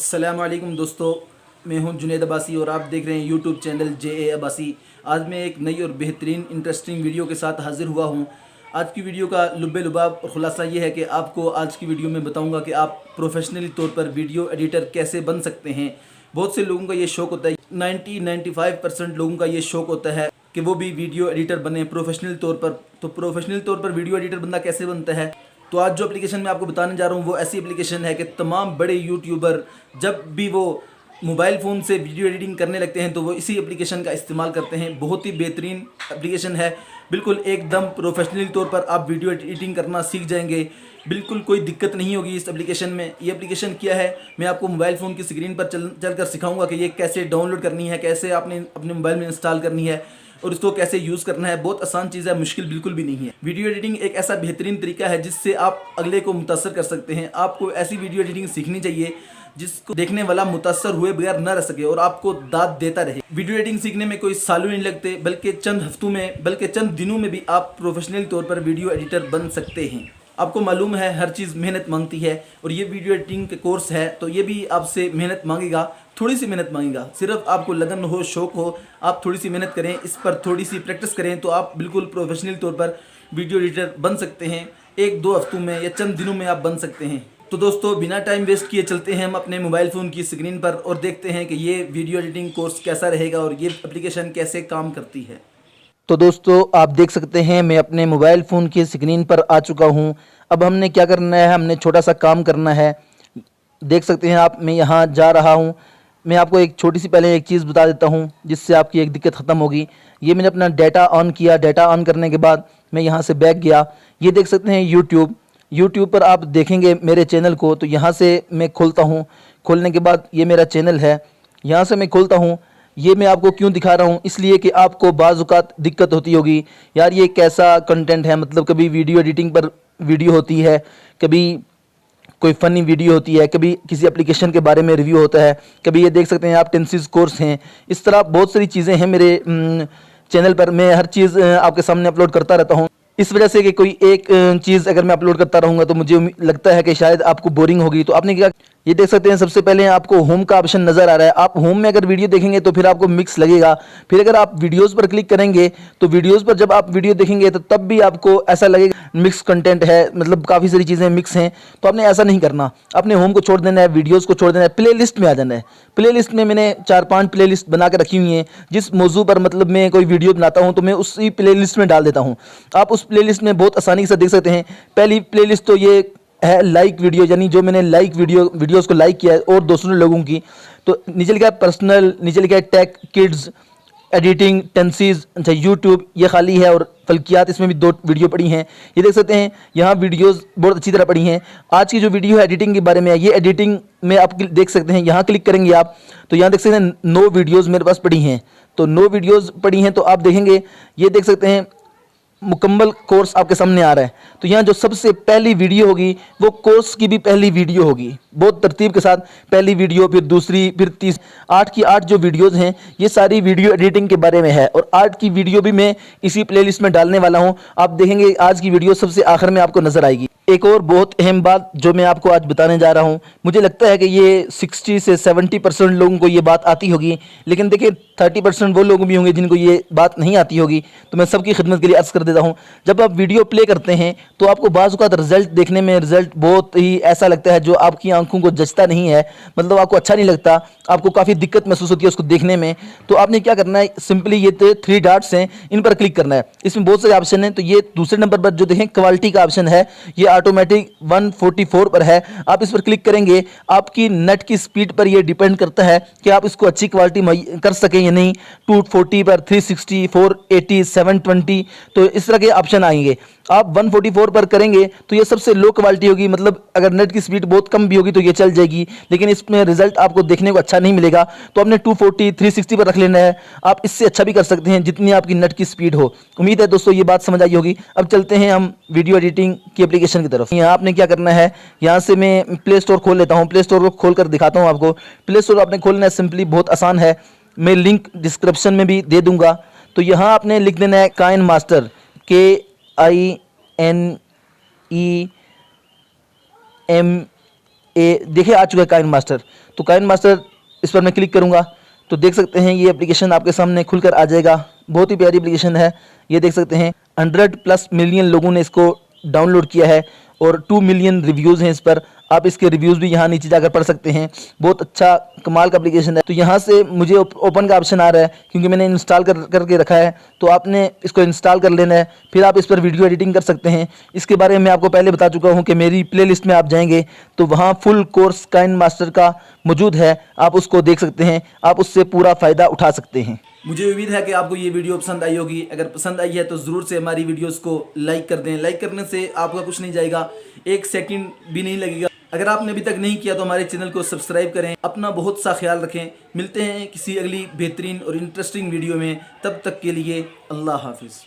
अस्सलामुअलैकुम दोस्तों, मैं हूं जुनैद अब्बासी और आप देख रहे हैं यूट्यूब चैनल JA अब्बासी। आज मैं एक नई और बेहतरीन इंटरेस्टिंग वीडियो के साथ हाजिर हुआ हूं। आज की वीडियो का लुब्बे लुबाब और ख़ुलासा ये है कि आपको आज की वीडियो में बताऊंगा कि आप प्रोफेशनली तौर पर वीडियो एडिटर कैसे बन सकते हैं। बहुत से लोगों का ये शौक़ होता है, 90-95% लोगों का ये शौक़ होता है कि वो भी वीडियो एडिटर बने प्रोफेशनल तौर पर। तो प्रोफेशनल तौर पर वीडियो एडिटर बंदा कैसे बनता है, तो आज जो एप्लीकेशन मैं आपको बताने जा रहा हूँ वो ऐसी एप्लीकेशन है कि तमाम बड़े यूट्यूबर जब भी वो मोबाइल फ़ोन से वीडियो एडिटिंग करने लगते हैं तो वो इसी एप्लीकेशन का इस्तेमाल करते हैं। बहुत ही बेहतरीन एप्लीकेशन है, बिल्कुल एकदम प्रोफेशनल तौर पर आप वीडियो एडिटिंग करना सीख जाएंगे। बिल्कुल कोई दिक्कत नहीं होगी इस एप्लीकेशन में। ये एप्लीकेशन क्या है, मैं आपको मोबाइल फ़ोन की स्क्रीन पर चल कर सिखाऊंगा कि ये कैसे डाउनलोड करनी है, कैसे आपने अपने मोबाइल में इंस्टॉल करनी है और इसको कैसे यूज़ करना है। बहुत आसान चीज़ है, मुश्किल बिल्कुल भी नहीं है। वीडियो एडिटिंग एक ऐसा बेहतरीन तरीका है जिससे आप अगले को मुतासर कर सकते हैं। आपको ऐसी वीडियो एडिटिंग सीखनी चाहिए जिसको देखने वाला मुतासर हुए बगैर न रह सके और आपको दाद देता रहे। वीडियो एडिटिंग सीखने में कोई सालों नहीं लगते, बल्कि चंद हफ्तों में, बल्कि चंद दिनों में भी आप प्रोफेशनल तौर पर वीडियो एडिटर बन सकते हैं। आपको मालूम है हर चीज़ मेहनत मांगती है और ये वीडियो एडिटिंग के कोर्स है तो ये भी आपसे मेहनत मांगेगा, थोड़ी सी मेहनत मांगेगा। सिर्फ आपको लगन हो, शौक़ हो, आप थोड़ी सी मेहनत करें, इस पर थोड़ी सी प्रैक्टिस करें तो आप बिल्कुल प्रोफेशनल तौर पर वीडियो एडिटर बन सकते हैं। 1-2 हफ्तों में या चंद दिनों में आप बन सकते हैं। तो दोस्तों बिना टाइम वेस्ट किए चलते हैं हम अपने मोबाइल फ़ोन की स्क्रीन पर और देखते हैं कि ये वीडियो एडिटिंग कोर्स कैसा रहेगा और ये एप्लीकेशन कैसे काम करती है। तो दोस्तों आप देख सकते हैं मैं अपने मोबाइल फ़ोन की स्क्रीन पर आ चुका हूं। अब हमने क्या करना है, हमने छोटा सा काम करना है। देख सकते हैं आप, मैं यहां जा रहा हूं। मैं आपको एक छोटी सी पहले एक चीज़ बता देता हूं जिससे आपकी एक दिक्कत ख़त्म होगी। ये मैंने अपना डाटा ऑन किया, डाटा ऑन करने के बाद मैं यहां से बैक गया। ये देख सकते हैं यूट्यूब पर आप देखेंगे मेरे चैनल को, तो यहाँ से मैं खोलता हूँ। खोलने के बाद ये मेरा चैनल है, यहाँ से मैं खोलता हूँ। ये मैं आपको क्यों दिखा रहा हूँ, इसलिए कि आपको बाज़-औक़ात दिक्कत होती होगी, यार ये कैसा कंटेंट है। मतलब कभी वीडियो एडिटिंग पर वीडियो होती है, कभी कोई फ़नी वीडियो होती है, कभी किसी एप्लीकेशन के बारे में रिव्यू होता है, कभी ये देख सकते हैं आप टेंसेस कोर्स हैं। इस तरह बहुत सारी चीज़ें हैं मेरे चैनल पर। मैं हर चीज़ आपके सामने अपलोड करता रहता हूँ। इस वजह से कि कोई एक चीज़ अगर मैं अपलोड करता रहूँगा तो मुझे लगता है कि शायद आपको बोरिंग होगी। तो आपने क्या, ये देख सकते हैं सबसे पहले आपको होम का ऑप्शन नज़र आ रहा है। आप होम में अगर वीडियो देखेंगे तो फिर आपको मिक्स लगेगा। फिर अगर आप वीडियोज़ पर क्लिक करेंगे तो वीडियोज़ पर जब आप वीडियो देखेंगे तो तब भी आपको ऐसा लगेगा मिक्स कंटेंट है, मतलब काफ़ी सारी चीज़ें मिक्स हैं। तो आपने ऐसा नहीं करना, अपने होम को छोड़ देना है, वीडियोज़ को छोड़ देना है, प्ले लिस्ट में आ जाना है। प्ले लिस्ट में मैंने 4-5 प्ले लिस्ट बना के रखी हुई हैं। जिस मौजू पर मतलब मैं कोई वीडियो बनाता हूँ तो मैं उसी प्ले लिस्ट में डाल देता हूँ। आप उस प्ले लिस्ट में बहुत आसानी से देख सकते हैं। पहली प्ले लिस्ट तो ये है लाइक वीडियो, यानी जो मैंने लाइक वीडियोस को लाइक किया है और दूसरे लोगों की। तो नीचे लिखा है पर्सनल, नीचे लिखा है टेक, किड्स, एडिटिंग, टेंसेस, अच्छा यूट्यूब ये खाली है और फल्कियात, इसमें भी 2 वीडियो पड़ी हैं। ये देख सकते हैं यहाँ वीडियोस बहुत अच्छी तरह पड़ी हैं। आज की जो वीडियो है एडिटिंग के बारे में है। ये एडिटिंग में आप देख सकते हैं, यहाँ क्लिक करेंगे आप तो यहाँ देख सकते हैं 9 वीडियोज़ मेरे पास पड़ी हैं। तो 9 वीडियोज़ पड़ी हैं तो आप देखेंगे, ये देख सकते हैं मुकम्मल कोर्स आपके सामने आ रहा है। तो यहाँ जो सबसे पहली वीडियो होगी वो कोर्स की भी पहली वीडियो होगी, बहुत तरतीब के साथ। पहली वीडियो, फिर दूसरी, फिर तीसरी, 8 की 8 जो वीडियोज़ हैं ये सारी वीडियो एडिटिंग के बारे में है। और 8 की वीडियो भी मैं इसी प्लेलिस्ट में डालने वाला हूँ। आप देखेंगे आज की वीडियो सबसे आखिर में आपको नजर आएगी। एक और बहुत अहम बात जो मैं आपको आज बताने जा रहा हूँ, मुझे लगता है कि ये 60 से 70% लोगों को ये बात आती होगी, लेकिन देखिए 30% वो लोग भी होंगे जिनको ये बात नहीं आती होगी। तो मैं सबकी खिदमत के लिए अर्ज़ कर देता हूँ, जब आप वीडियो प्ले करते हैं तो आपको बाज़ औक़ात रिजल्ट देखने में रिजल्ट बहुत ही ऐसा लगता है जो आपकी आंखों को जचता नहीं है, मतलब आपको अच्छा नहीं लगता, आपको काफ़ी दिक्कत महसूस होती है उसको देखने में। तो आपने क्या करना है, सिंपली ये 3 डॉट्स हैं, इन पर क्लिक करना है। इसमें बहुत सारे ऑप्शन हैं। तो ये दूसरे नंबर पर जो देखें क्वालिटी का ऑप्शन है, ये ऑटोमेटिक 144 पर है। आप इस पर क्लिक करेंगे, आपकी नेट की स्पीड पर यह डिपेंड करता है कि आप इसको अच्छी क्वालिटी कर सकें या नहीं। 240 पर, 360, 480, 720, तो इस तरह के ऑप्शन आएंगे। आप 144 पर करेंगे तो ये सबसे लो क्वालिटी होगी, मतलब अगर नेट की स्पीड बहुत कम भी होगी तो ये चल जाएगी, लेकिन इसमें रिजल्ट आपको देखने को अच्छा नहीं मिलेगा। तो आपने 240, 360 पर रख लेना है। आप इससे अच्छा भी कर सकते हैं जितनी आपकी नेट की स्पीड हो। उम्मीद है दोस्तों ये बात समझ आई होगी। अब चलते हैं हम वीडियो एडिटिंग की एप्लीकेशन की तरफ। यहाँ आपने क्या करना है, यहाँ से मैं प्ले स्टोर खोल लेता हूँ। प्ले स्टोर को खोल कर दिखाता हूँ आपको। प्ले स्टोर आपने खोलना है, सिंपली बहुत आसान है, मैं लिंक डिस्क्रिप्शन में भी दे दूंगा। तो यहाँ आपने लिख देना है काइन मास्टर, KINEMASTER। देखिए आ चुका है काइन मास्टर। तो काइन मास्टर इस पर मैं क्लिक करूँगा तो देख सकते हैं ये एप्लीकेशन आपके सामने खुलकर आ जाएगा। बहुत ही प्यारी एप्लीकेशन है। ये देख सकते हैं 100+ मिलियन लोगों ने इसको डाउनलोड किया है और 2 मिलियन रिव्यूज़ हैं इस पर। आप इसके रिव्यूज़ भी यहाँ नीचे जाकर पढ़ सकते हैं। बहुत अच्छा कमाल का एप्लीकेशन है। तो यहाँ से मुझे ओपन का ऑप्शन आ रहा है क्योंकि मैंने इंस्टॉल करके रखा है। तो आपने इसको इंस्टॉल कर लेना है, फिर आप इस पर वीडियो एडिटिंग कर सकते हैं। इसके बारे में मैं आपको पहले बता चुका हूँ कि मेरी प्लेलिस्ट में आप जाएंगे तो वहाँ फुल कोर्स काइन मास्टर का मौजूद है, आप उसको देख सकते हैं, आप उससे पूरा फ़ायदा उठा सकते हैं। मुझे उम्मीद है कि आपको ये वीडियो पसंद आई होगी। अगर पसंद आई है तो ज़रूर से हमारी वीडियोस को लाइक कर दें। लाइक करने से आपका कुछ नहीं जाएगा, 1 सेकंड भी नहीं लगेगा। अगर आपने अभी तक नहीं किया तो हमारे चैनल को सब्सक्राइब करें। अपना बहुत सा ख्याल रखें। मिलते हैं किसी अगली बेहतरीन और इंटरेस्टिंग वीडियो में। तब तक के लिए अल्लाह हाफिज़।